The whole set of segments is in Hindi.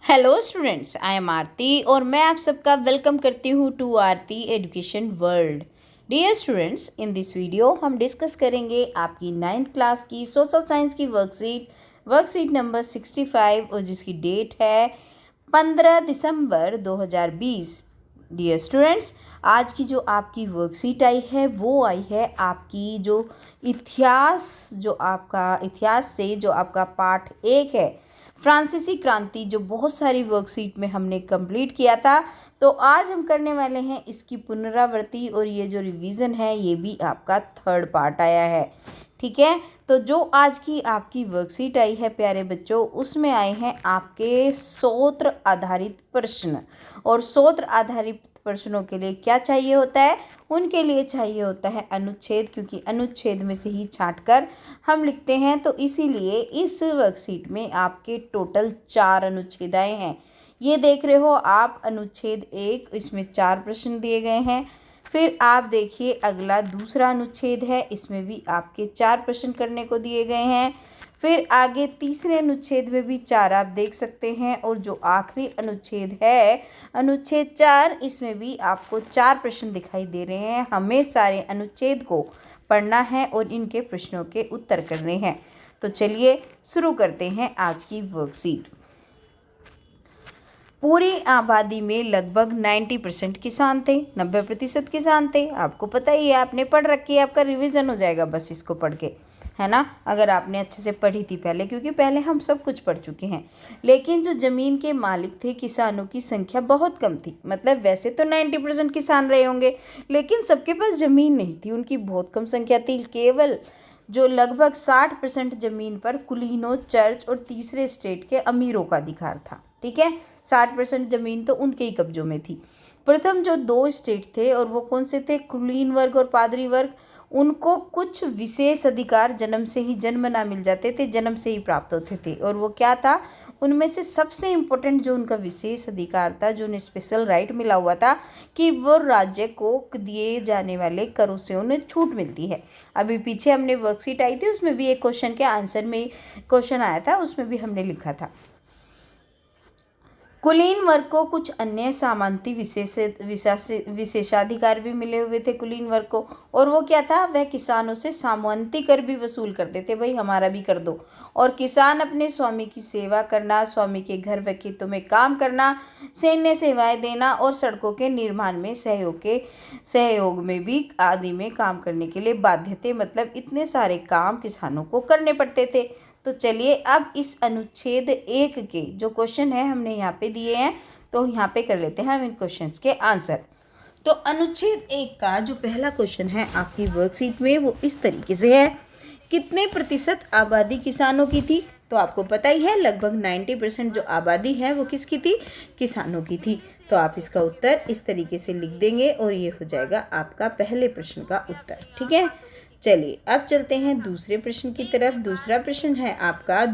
Hello students, I am Aarti और मैं आप सबका वेलकम करती हूँ to Aarti education world. Dear students, in this video हम डिस्कस करेंगे आपकी 9th क्लास की सोशल साइंस की वर्कशीट नंबर 65 और जिसकी डेट है 15 दिसंबर 2020। डियर स्टूडेंट्स, आज की जो आपकी वर्कशीट आई है वो आई है आपकी जो इतिहास से जो आपका पार्ट 1 है, फ्रांसीसी क्रांति, जो बहुत सारी वर्कशीट में हमने कंप्लीट किया था। तो आज हम करने वाले हैं इसकी पुनरावृत्ति और ये जो रिवीजन है ये भी आपका 3rd पार्ट आया है। ठीक है, तो जो आज की आपकी वर्कशीट आई है प्यारे बच्चों, उसमें आए हैं आपके सूत्र आधारित प्रश्न। और सूत्र आधारित प्रश्नों के लिए क्या चाहिए होता है? उनके लिए चाहिए होता है अनुच्छेद, क्योंकि अनुच्छेद में से ही छांटकर हम लिखते हैं। तो इसीलिए इस वर्कशीट में आपके टोटल 4 अनुच्छेद आए हैं। ये देख रहे हो आप, अनुच्छेद 1, इसमें 4 प्रश्न दिए गए हैं। फिर आप देखिए अगला दूसरा अनुच्छेद है, इसमें भी आपके 4 प्रश्न करने को दिए गए हैं। फिर आगे तीसरे अनुच्छेद में भी 4 आप देख सकते हैं। और जो आखिरी अनुच्छेद है, अनुच्छेद 4, इसमें भी आपको 4 प्रश्न दिखाई दे रहे हैं। हमें सारे अनुच्छेद को पढ़ना है और इनके प्रश्नों के उत्तर करने हैं। तो चलिए शुरू करते हैं आज की वर्कशीट। पूरी आबादी में लगभग 90% किसान थे, 90% किसान थे। आपको पता ही है, आपने पढ़ रखी है, आपका रिवीजन हो जाएगा बस इसको पढ़ के, है ना, अगर आपने अच्छे से पढ़ी थी पहले, क्योंकि पहले हम सब कुछ पढ़ चुके हैं। लेकिन जो ज़मीन के मालिक थे, किसानों की संख्या बहुत कम थी। मतलब वैसे तो 90% किसान रहे होंगे, लेकिन सबके पास ज़मीन नहीं थी, उनकी बहुत कम संख्या थी। केवल जो लगभग 60% ज़मीन पर कुलीनों, चर्च और तीसरे स्टेट के अमीरों का अधिकार था। ठीक है, 60% ज़मीन तो उनके ही कब्जों में थी। प्रथम जो 2 स्टेट थे, और वो कौन से थे? कुलीन वर्ग और पादरी वर्ग। उनको कुछ विशेष अधिकार जन्म से ही जन्मना मिल जाते थे, जन्म से ही प्राप्त होते थे। और वो क्या था? उनमें से सबसे इम्पोर्टेंट जो उनका विशेष अधिकार था, जो उन्हें स्पेशल राइट मिला हुआ था, कि वो राज्य को दिए जाने वाले करों से उन्हें छूट मिलती है। अभी पीछे हमने वर्कशीट आई थी, उसमें भी एक क्वेश्चन के आंसर में क्वेश्चन आया था, उसमें भी हमने लिखा था। कुलीन वर्ग को कुछ अन्य सामंती विशेषाधिकार भी मिले हुए थे कुलीन वर्ग को। और वो क्या था? वह किसानों से सामंती कर भी वसूल करते थे, भाई हमारा भी कर दो। और किसान अपने स्वामी की सेवा करना, स्वामी के घर व खेतों में काम करना, सैन्य सेवाएं देना और सड़कों के निर्माण में सहयोग में भी आदि में काम करने के लिए बाध्य थे। मतलब इतने सारे काम किसानों को करने पड़ते थे। तो चलिए अब इस अनुच्छेद 1 के जो क्वेश्चन है हमने यहाँ पे दिए हैं, तो यहाँ पे कर लेते हैं हम इन क्वेश्चंस के आंसर। तो अनुच्छेद 1 का जो पहला क्वेश्चन है आपकी वर्कशीट में, वो इस तरीके से है, कितने प्रतिशत आबादी किसानों की थी? तो आपको पता ही है, लगभग 90% जो आबादी है वो किसकी थी? किसानों की थी। तो आप इसका उत्तर इस तरीके से लिख देंगे और ये हो जाएगा आपका पहले प्रश्न का उत्तर। ठीक है, चलिए अब चलते हैं दूसरे प्रश्न की तरफ। दूसरा प्रश्न है आपका,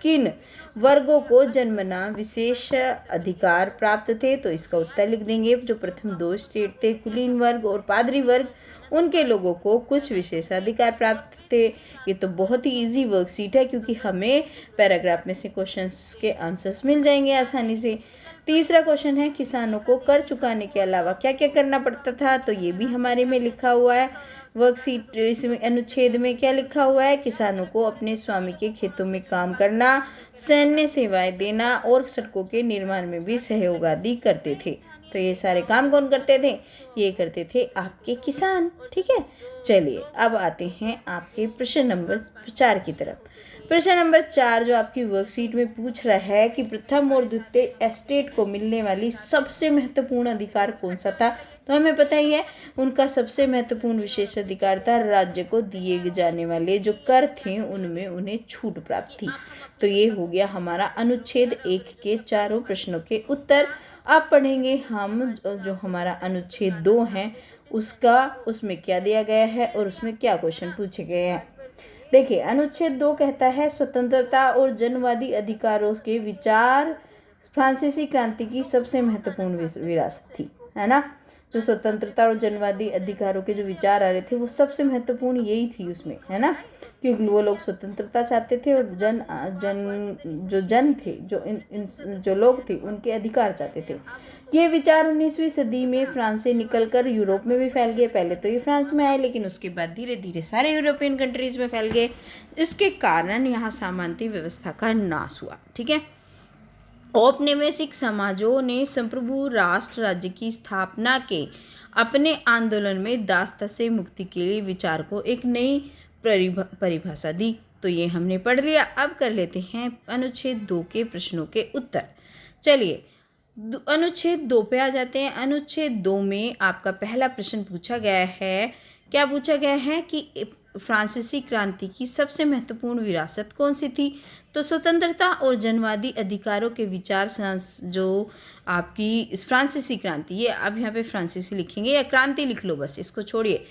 किन वर्गों को जन्मना विशेष अधिकार प्राप्त थे? तो इसका उत्तर लिख देंगे। जो प्रथम 2 स्टेट थे, कुलीन वर्ग और पादरी वर्ग, उनके लोगों को कुछ विशेषाधिकार प्राप्त थे। ये तो बहुत ही इजी वर्कशीट है, क्योंकि हमें पैराग्राफ में से क्वेश्चंस के आंसर्स मिल जाएंगे आसानी से। तीसरा क्वेश्चन है, किसानों को कर चुकाने के अलावा क्या क्या करना पड़ता था? तो ये भी हमारे में लिखा हुआ है वर्कशीट। इसमें अनुच्छेद में क्या लिखा हुआ है? किसानों को अपने स्वामी के खेतों में काम करना, सैन्य सेवाएं देना और सड़कों के निर्माण में भी सहयोग आदि करते थे। तो ये सारे काम कौन करते थे? ये करते थे आपके किसान। ठीक है, चलिए अब आते हैं आपके प्रश्न नंबर 4 की तरफ। प्रश्न नंबर 4 जो आपकी वर्कशीट में पूछ रहा है कि प्रथम और द्वितीय एस्टेट को मिलने वाली सबसे महत्वपूर्ण अधिकार कौन सा था? तो हमें पता ही है, उनका सबसे महत्वपूर्ण विशेष अधिकार था राज्य को दिए जाने वाले जो कर थे उनमें उन्हें छूट प्राप्त थी। तो ये हो गया हमारा अनुच्छेद 1 के चारों प्रश्नों के उत्तर। अब पढ़ेंगे हम जो हमारा अनुच्छेद 2 है उसमें क्या दिया गया है और उसमें क्या क्वेश्चन पूछे गए हैं। देखिए, अनुच्छेद 2 कहता है, स्वतंत्रता और जनवादी अधिकारों के विचार फ्रांसीसी क्रांति की सबसे महत्वपूर्ण विरासत थी, है ना। जो स्वतंत्रता और जनवादी अधिकारों के जो विचार आ रहे थे वो सबसे महत्वपूर्ण यही थी उसमें, है ना, क्योंकि वो लोग स्वतंत्रता चाहते थे और जन थे, जो लोग थे उनके अधिकार चाहते थे। ये विचार 19वीं सदी में फ्रांस से निकलकर यूरोप में भी फैल गए। पहले तो ये फ्रांस में आए, लेकिन उसके बाद धीरे धीरे सारे यूरोपियन कंट्रीज़ में फैल गए। इसके कारण यहाँ सामंती व्यवस्था का नाश हुआ। ठीक है। औपनिवेशिक समाजों ने संप्रभु राष्ट्र राज्य की स्थापना के अपने आंदोलन में दासता से मुक्ति के लिए विचार को एक नई परिभाषा दी। तो ये हमने पढ़ लिया। अब कर लेते हैं अनुच्छेद 2 के प्रश्नों के उत्तर। चलिए अनुच्छेद 2 पे आ जाते हैं। अनुच्छेद 2 में आपका पहला प्रश्न पूछा गया है, क्या पूछा गया है कि फ्रांसीसी क्रांति की सबसे महत्वपूर्ण विरासत कौन सी थी? तो स्वतंत्रता और जनवादी अधिकारों के विचार जो आपकी फ्रांसीसी क्रांति, ये आप यहाँ पे फ्रांसीसी लिखेंगे या क्रांति लिख लो, बस इसको छोड़िए।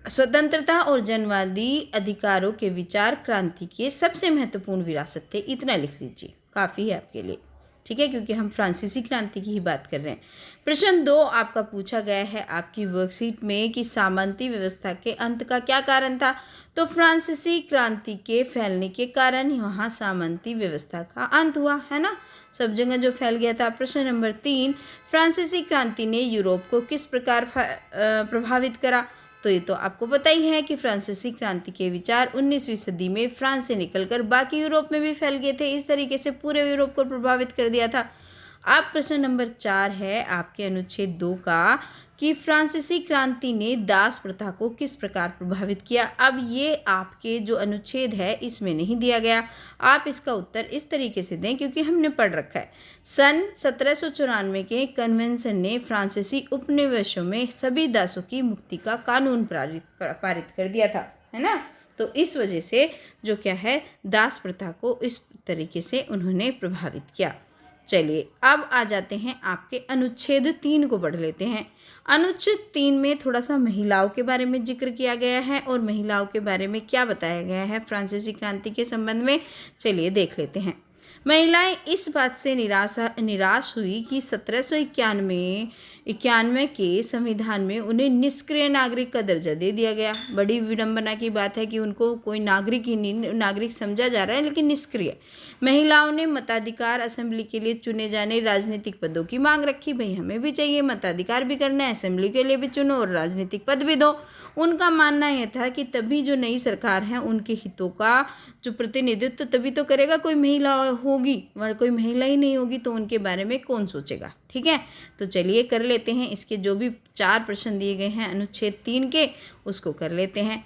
स्वतंत्रता और जनवादी अधिकारों के विचार क्रांति के सबसे महत्वपूर्ण विरासत थे, इतना लिख लीजिए, काफ़ी है आपके लिए। ठीक है, क्योंकि हम फ्रांसीसी क्रांति की ही बात कर रहे हैं। प्रश्न 2 आपका पूछा गया है आपकी वर्कशीट में कि सामंती व्यवस्था के अंत का क्या कारण था? तो फ्रांसीसी क्रांति के फैलने के कारण यहाँ सामंती व्यवस्था का अंत हुआ, है ना, सब जगह जो फैल गया था। प्रश्न नंबर 3, फ्रांसीसी क्रांति ने यूरोप को किस प्रकार प्रभावित करा? तो ये तो आपको पता ही है कि फ्रांसीसी क्रांति के विचार 19वीं सदी में फ्रांस से निकलकर बाकी यूरोप में भी फैल गए थे। इस तरीके से पूरे यूरोप को प्रभावित कर दिया था। अब प्रश्न नंबर 4 है आपके अनुच्छेद 2 का कि फ्रांसीसी क्रांति ने दास प्रथा को किस प्रकार प्रभावित किया। अब ये आपके जो अनुच्छेद है इसमें नहीं दिया गया। आप इसका उत्तर इस तरीके से दें, क्योंकि हमने पढ़ रखा है। सन 1794 के कन्वेंशन ने फ्रांसीसी उपनिवेशों में सभी दासों की मुक्ति का कानून पारित कर दिया था, है ना। तो इस वजह से जो क्या है, दास प्रथा को इस तरीके से उन्होंने प्रभावित किया। चलिए अब आ जाते हैं आपके अनुच्छेद 3 को पढ़ लेते हैं। अनुच्छेद 3 में थोड़ा सा महिलाओं के बारे में जिक्र किया गया है और महिलाओं के बारे में क्या बताया गया है फ्रांसीसी क्रांति के संबंध में, चलिए देख लेते हैं। महिलाएं इस बात से निराश हुई कि 1791 के संविधान में उन्हें निष्क्रिय नागरिक का दर्जा दे दिया गया। बड़ी विडंबना की बात है कि उनको कोई नागरिक ही नहीं, नागरिक समझा जा रहा है लेकिन निष्क्रिय। महिलाओं ने मताधिकार, असेंबली के लिए चुने जाने राजनीतिक पदों की मांग रखी। भाई हमें भी चाहिए, मताधिकार भी करना है, असेंबली के लिए भी चुनो और राजनीतिक पद भी दो। उनका मानना यह था कि तभी जो नई सरकार है उनके हितों का जो प्रतिनिधित्व तभी तो करेगा, कोई महिला होगी, वह कोई महिला ही नहीं होगी तो उनके बारे में कौन सोचेगा। ठीक है, तो चलिए कर लेते हैं इसके जो भी 4 प्रश्न दिए गए हैं अनुच्छेद 3 के, उसको कर लेते हैं।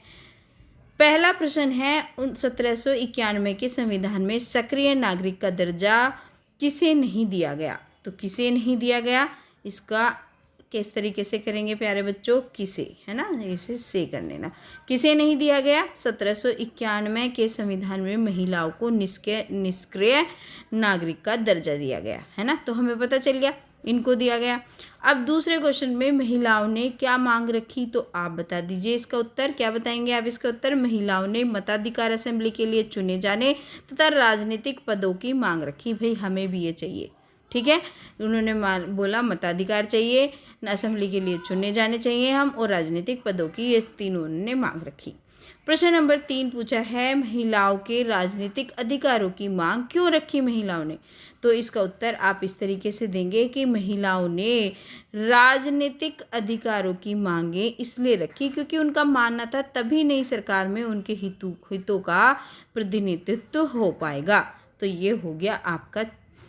पहला प्रश्न है 1791 के संविधान में सक्रिय नागरिक का दर्जा किसे नहीं दिया गया? तो किसे नहीं दिया गया, इसका किस तरीके से करेंगे प्यारे बच्चों, किसे, है ना, इसे से कर लेना। किसे नहीं दिया गया? 1791 के संविधान में महिलाओं को निष्क्रिय नागरिक का दर्जा दिया गया, है ना, तो हमें पता चल गया इनको दिया गया। अब दूसरे क्वेश्चन में महिलाओं ने क्या मांग रखी, तो आप बता दीजिए इसका उत्तर। क्या बताएंगे आप इसका उत्तर? महिलाओं ने मताधिकार, असेंबली के लिए चुने जाने तथा राजनीतिक पदों की मांग रखी। भाई हमें भी ये चाहिए। ठीक है, उन्होंने बोला मताधिकार चाहिए, असेंबली के लिए चुने जाने चाहिए हम, और राजनीतिक पदों की, ये तीनों उन्होंने मांग रखी। प्रश्न नंबर 3 पूछा है महिलाओं के राजनीतिक अधिकारों की मांग क्यों रखी महिलाओं ने? तो इसका उत्तर आप इस तरीके से देंगे कि महिलाओं ने राजनीतिक अधिकारों की मांगे इसलिए रखी क्योंकि उनका मानना था तभी नई सरकार में उनके हितों का प्रतिनिधित्व हो पाएगा। तो ये हो गया आपका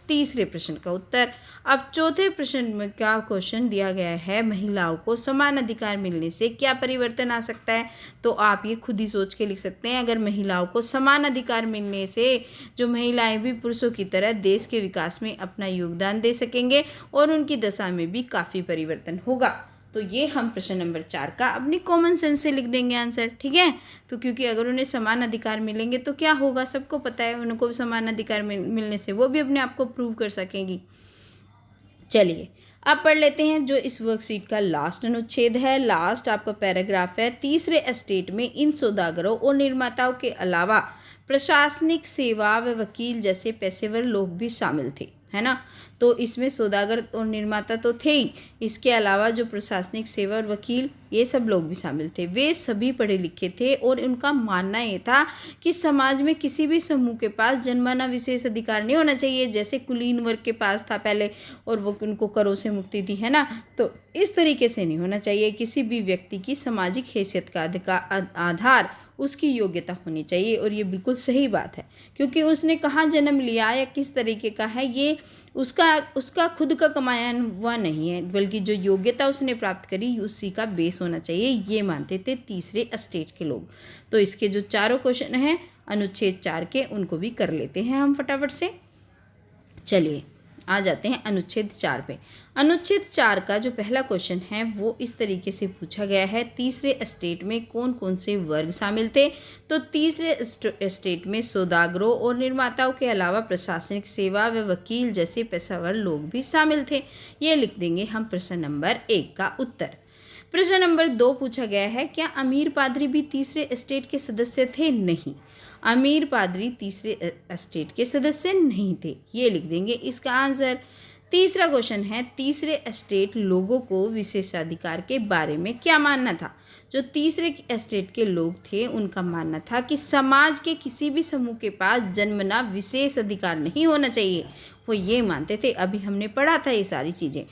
तीसरे प्रश्न का उत्तर। अब चौथे प्रश्न में क्या क्वेश्चन दिया गया है, महिलाओं को समान अधिकार मिलने से क्या परिवर्तन आ सकता है? तो आप ये खुद ही सोच के लिख सकते हैं। अगर महिलाओं को समान अधिकार मिलने से जो महिलाएं भी पुरुषों की तरह देश के विकास में अपना योगदान दे सकेंगे और उनकी दशा में भी काफ़ी परिवर्तन होगा। तो ये हम प्रश्न नंबर 4 का अपनी कॉमन सेंस से लिख देंगे आंसर। ठीक है, तो क्योंकि अगर उन्हें समान अधिकार मिलेंगे तो क्या होगा, सबको पता है, उनको समान अधिकार मिलने से वो भी अपने आप को प्रूव कर सकेंगी। चलिए अब पढ़ लेते हैं जो इस वर्कशीट का लास्ट अनुच्छेद है। लास्ट आपका पैराग्राफ है, तीसरे एस्टेट में इन सौदागरों और निर्माताओं के अलावा प्रशासनिक सेवा व वकील जैसे पेशेवर लोग भी शामिल थे, है ना। तो इसमें सौदागर और निर्माता तो थे ही, इसके अलावा जो प्रशासनिक सेवा और वकील ये सब लोग भी शामिल थे। वे सभी पढ़े लिखे थे और उनका मानना ये था कि समाज में किसी भी समूह के पास जन्माना विशेष अधिकार नहीं होना चाहिए, जैसे कुलीन वर्ग के पास था पहले और वो उनको करों से मुक्ति थी, है ना। तो इस तरीके से नहीं होना चाहिए। किसी भी व्यक्ति की सामाजिक हैसियत का आधार उसकी योग्यता होनी चाहिए। और ये बिल्कुल सही बात है, क्योंकि उसने कहाँ जन्म लिया या किस तरीके का है ये उसका खुद का कमाया हुआ नहीं है, बल्कि जो योग्यता उसने प्राप्त करी उसी का बेस होना चाहिए, ये मानते थे तीसरे स्टेट के लोग। तो इसके जो चारों क्वेश्चन हैं अनुच्छेद 4 के, उनको भी कर लेते हैं हम फटाफट से। चलिए आ जाते हैं अनुच्छेद 4 पे। अनुच्छेद 4 का जो पहला क्वेश्चन है वो इस तरीके से पूछा गया है, तीसरे स्टेट में कौन कौन से वर्ग शामिल थे। तो तीसरे स्टेट में सौदागरों और निर्माताओं के अलावा प्रशासनिक सेवा व वकील जैसे पेशेवर लोग भी शामिल थे। ये लिख देंगे हम प्रश्न नंबर 1 का उत्तर। प्रश्न नंबर 2 पूछा गया है, क्या अमीर पादरी भी तीसरे स्टेट के सदस्य थे? नहीं, अमीर पादरी तीसरे स्टेट के सदस्य नहीं थे। ये लिख देंगे इसका आंसर। तीसरा क्वेश्चन है, तीसरे स्टेट लोगों को विशेषाधिकार के बारे में क्या मानना था? जो तीसरे स्टेट के लोग थे उनका मानना था कि समाज के किसी भी समूह के पास जन्मना विशेष अधिकार नहीं होना चाहिए। वो ये मानते थे। अभी हमने पढ़ा था ये सारी चीज़ें।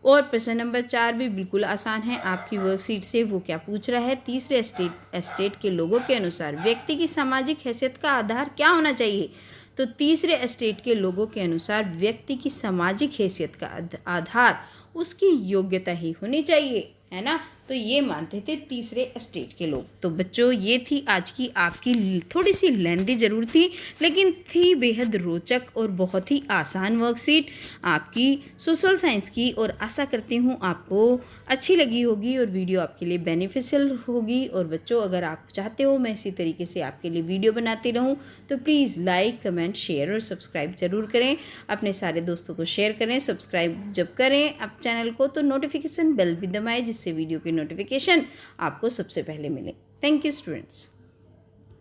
और प्रश्न नंबर 4 भी बिल्कुल आसान है आपकी वर्कशीट से। वो क्या पूछ रहा है, तीसरे स्टेट के लोगों के अनुसार व्यक्ति की सामाजिक हैसियत का आधार क्या होना चाहिए? तो तीसरे स्टेट के लोगों के अनुसार व्यक्ति की सामाजिक हैसियत का आधार उसकी योग्यता ही होनी चाहिए, है ना। तो ये मानते थे तीसरे स्टेट के लोग। तो बच्चों ये थी आज की आपकी थोड़ी सी लेंथी ज़रूर थी, लेकिन थी बेहद रोचक और बहुत ही आसान वर्कशीट आपकी सोशल साइंस की। और आशा करती हूँ आपको अच्छी लगी होगी और वीडियो आपके लिए बेनिफिशियल होगी। और बच्चों अगर आप चाहते हो मैं इसी तरीके से आपके लिए वीडियो बनाती रहूँ तो प्लीज़ लाइक, कमेंट, शेयर और सब्सक्राइब ज़रूर करें। अपने सारे दोस्तों को शेयर करें। सब्सक्राइब जब करें आप चैनल को तो नोटिफिकेशन बेल भी दबाएं, जिससे वीडियो के नोटिफिकेशन आपको सबसे पहले मिले। Thank you students.